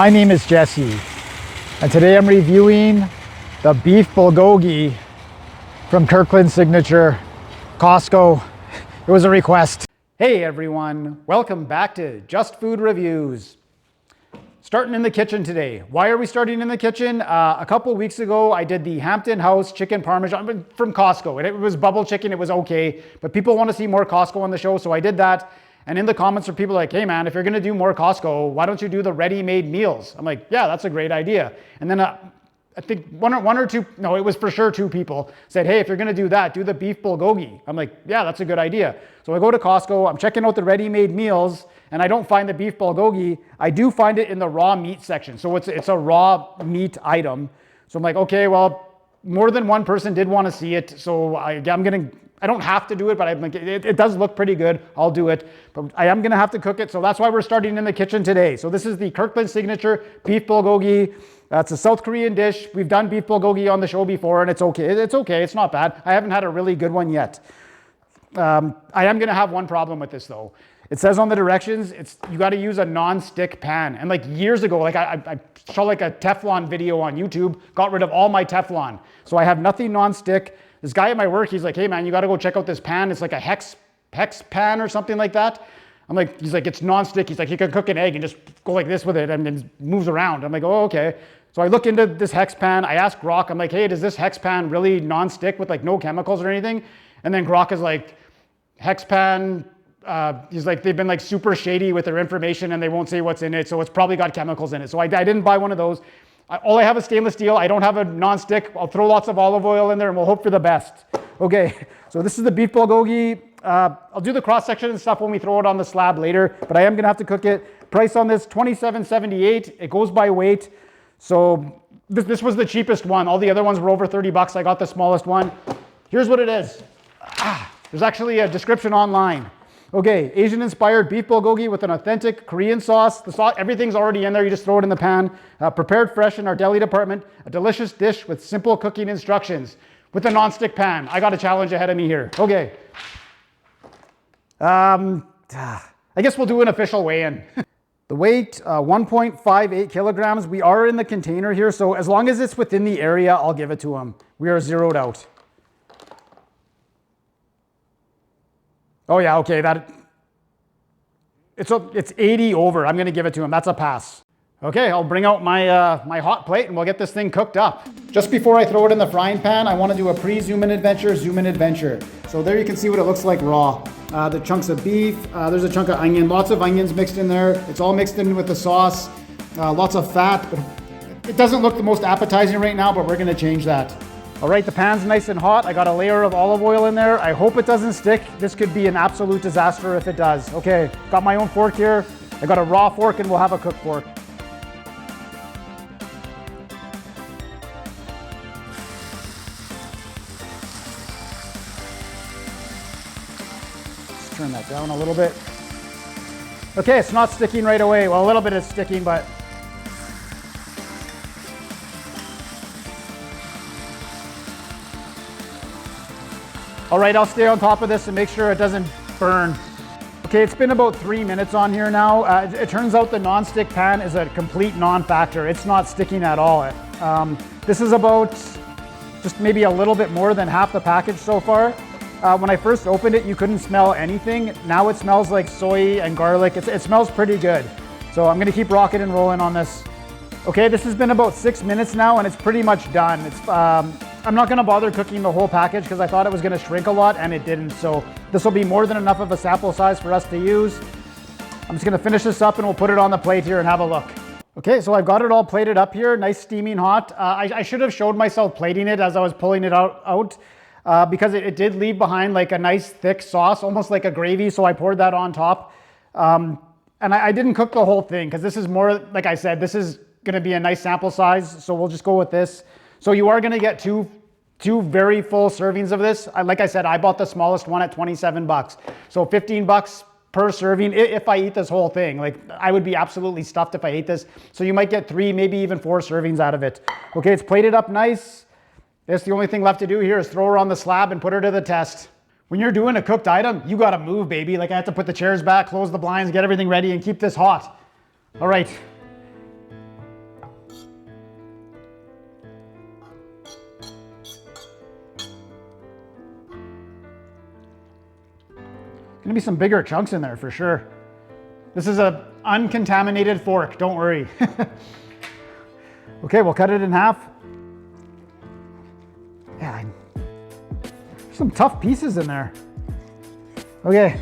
My name is Jesse, and today I'm reviewing the beef bulgogi from Kirkland Signature, Costco. It was a request. Hey everyone, welcome back to Just Food Reviews. Starting in the kitchen today. Why are we starting in the kitchen? A couple weeks ago, I did the Hampton House Chicken Parmesan from Costco, and it was bubble chicken, it was okay, but people want to see more Costco on the show, so I did that. And in the comments are people like, hey man, if you're gonna do more Costco, why don't you do the ready-made meals? I'm like, yeah, that's a great idea. And then I think one or two, no, it was for sure two people said, hey, if you're gonna do that, do the beef bulgogi. I'm like, yeah, that's a good idea. So I go to Costco, I'm checking out the ready-made meals, and I don't find the beef bulgogi. I do find it in the raw meat section. So it's a raw meat item. So I'm like, okay, well, more than one person did want to see it. So I don't have to do it, but I'm like, it does look pretty good. I'll do it, but I am gonna have to cook it. So that's why we're starting in the kitchen today. So this is the Kirkland Signature beef bulgogi. It's a South Korean dish. We've done beef bulgogi on the show before, and it's okay. It's okay, it's not bad. I haven't had a really good one yet. I am gonna have one problem with this though. It says on the directions, you gotta use a non-stick pan. And like years ago, like I saw like a Teflon video on YouTube, got rid of all my Teflon. So I have nothing non-stick. This guy at my work, he's like, hey man, you gotta go check out this pan. It's like a hex pan or something like that. He's like, it's non-stick. He's like, you can cook an egg and just go like this with it and it moves around. I'm like, oh, okay. So I look into this hex pan. I ask Grok, I'm like, hey, does this hex pan really non-stick with like no chemicals or anything? And then Grok is like, hex pan, he's like, they've been like super shady with their information and they won't say what's in it. So it's probably got chemicals in it. So I didn't buy one of those. All I have is stainless steel. I don't have a non-stick. I'll throw lots of olive oil in there and we'll hope for the best. Okay, so this is the beef bulgogi. I'll do the cross section and stuff when we throw it on the slab later, but I am gonna have to cook it. Price on this, $27.78. It goes by weight. So this was the cheapest one. All the other ones were over 30 bucks. I got the smallest one. Here's what it is. There's actually a description online. Okay, Asian-inspired beef bulgogi with an authentic Korean sauce. The sauce, everything's already in there. You just throw it in the pan. Prepared fresh in our deli department. A delicious dish with simple cooking instructions with a non-stick pan. I got a challenge ahead of me here. Okay. I guess we'll do an official weigh-in. The weight, 1.58 kilograms. We are in the container here, so as long as it's within the area, I'll give it to him. We are zeroed out. Oh yeah, okay, it's 80 over. I'm gonna give it to him. That's a pass. Okay, I'll bring out my my hot plate and we'll get this thing cooked up. Just before I throw it in the frying pan, I want to do a pre-zoom in adventure. So there you can see what it looks like raw. The chunks of beef, there's a chunk of onion, lots of onions mixed in there. It's all mixed in with the sauce, lots of fat. It doesn't look the most appetizing right now, but we're gonna change that. All right, the pan's nice and hot. I got a layer of olive oil in there. I hope it doesn't stick. This could be an absolute disaster if it does. Okay, got my own fork here. I got a raw fork and we'll have a cooked fork. Let's turn that down a little bit. Okay, it's not sticking right away. Well, a little bit is sticking, but all right, I'll stay on top of this and make sure it doesn't burn. Okay, it's been about 3 minutes on here now. It turns out the non-stick pan is a complete non-factor. It's not sticking at all. This is about just maybe a little bit more than half the package so far. When I first opened it, you couldn't smell anything. Now it smells like soy and garlic. It smells pretty good. So I'm gonna keep rocking and rolling on this. Okay, this has been about 6 minutes now and it's pretty much done. I'm not gonna bother cooking the whole package because I thought it was gonna shrink a lot and it didn't. So this will be more than enough of a sample size for us to use. I'm just gonna finish this up and we'll put it on the plate here and have a look. Okay, so I've got it all plated up here, nice steaming hot. I should have showed myself plating it as I was pulling it out because it did leave behind like a nice thick sauce, almost like a gravy. So I poured that on top. And I didn't cook the whole thing because this is more, like I said, this is gonna be a nice sample size. So we'll just go with this. So you are gonna get two very full servings of this. Like I said, I bought the smallest one at 27 bucks. So 15 bucks per serving if I eat this whole thing. Like I would be absolutely stuffed if I ate this. So you might get 3, maybe even 4 servings out of it. Okay, it's plated up nice. That's the only thing left to do here is throw her on the slab and put her to the test. When you're doing a cooked item, you gotta move, baby. Like I have to put the chairs back, close the blinds, get everything ready and keep this hot. All right. Gonna be some bigger chunks in there for sure. This is an uncontaminated fork, don't worry. Okay, we'll cut it in half. Yeah, there's some tough pieces in there. Okay,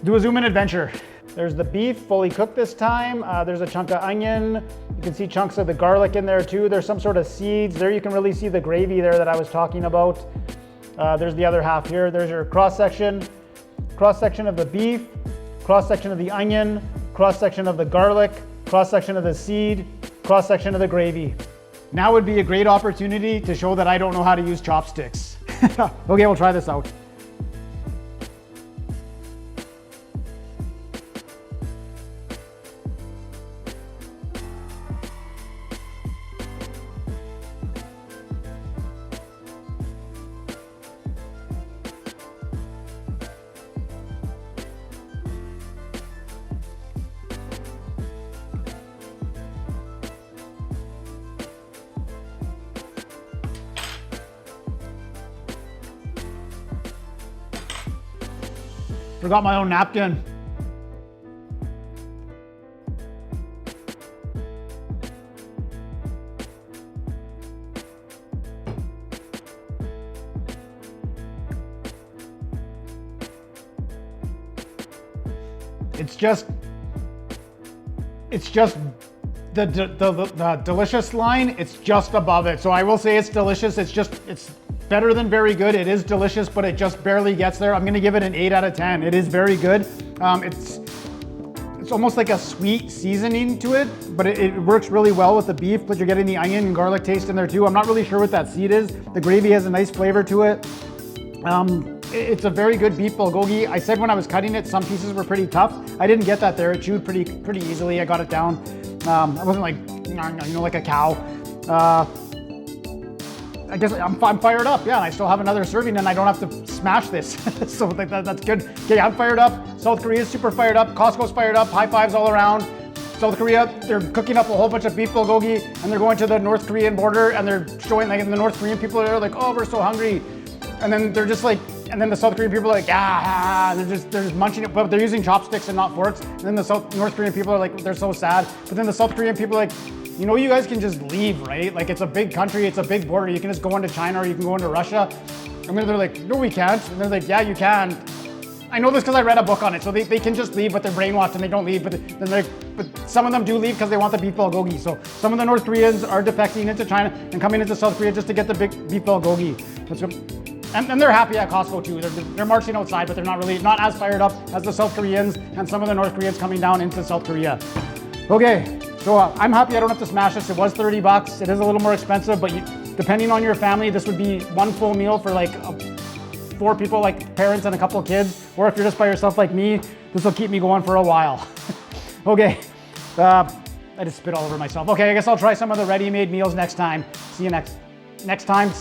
do a zoom in adventure. There's the beef fully cooked this time. There's a chunk of onion. You can see chunks of the garlic in there too. There's some sort of seeds. There you can really see the gravy there that I was talking about. There's the other half here. There's your cross section of the beef, cross section of the onion, cross section of the garlic, cross section of the seed, cross section of the gravy. Now would be a great opportunity to show that I don't know how to use chopsticks. Okay, we'll try this out. Forgot my own napkin. It's just the delicious line. It's just above it. So I will say it's delicious. It's better than very good. It is delicious, but it just barely gets there. I'm gonna give it an 8 out of 10. It is very good. It's almost like a sweet seasoning to it, but it works really well with the beef, but you're getting the onion and garlic taste in there too. I'm not really sure what that seed is. The gravy has a nice flavor to it. It's a very good beef bulgogi. I said when I was cutting it, some pieces were pretty tough. I didn't get that there. It chewed pretty easily. I got it down. I wasn't like, like a cow. I guess I'm fired up, yeah, and I still have another serving and I don't have to smash this. So that's good. Okay, I'm fired up. South Korea's super fired up. Costco's fired up. High fives all around. South Korea, they're cooking up a whole bunch of beef bulgogi and they're going to the North Korean border and they're showing, like, the North Korean people are like, oh, we're so hungry. And then they're just like, and then the South Korean people are like, they're just munching it, but they're using chopsticks and not forks. And then the North Korean people are like, they're so sad. But then the South Korean people are like, you guys can just leave, right? Like, it's a big country, it's a big border. You can just go into China or you can go into Russia. And then they're like, no, we can't. And they're like, yeah, you can. I know this because I read a book on it. So they can just leave, but they're brainwashed and they don't leave. But some of them do leave because they want the beef bulgogi. So some of the North Koreans are defecting into China and coming into South Korea just to get the big beef bulgogi. And they're happy at Costco too. They're marching outside, but they're not as fired up as the South Koreans and some of the North Koreans coming down into South Korea. Okay. So I'm happy I don't have to smash this. It was 30 bucks. It is a little more expensive, but depending on your family, this would be one full meal for like 4 people, like parents and a couple of kids. Or if you're just by yourself like me, this will keep me going for a while. Okay, I just spit all over myself. Okay, I guess I'll try some of the ready-made meals next time. See you next time.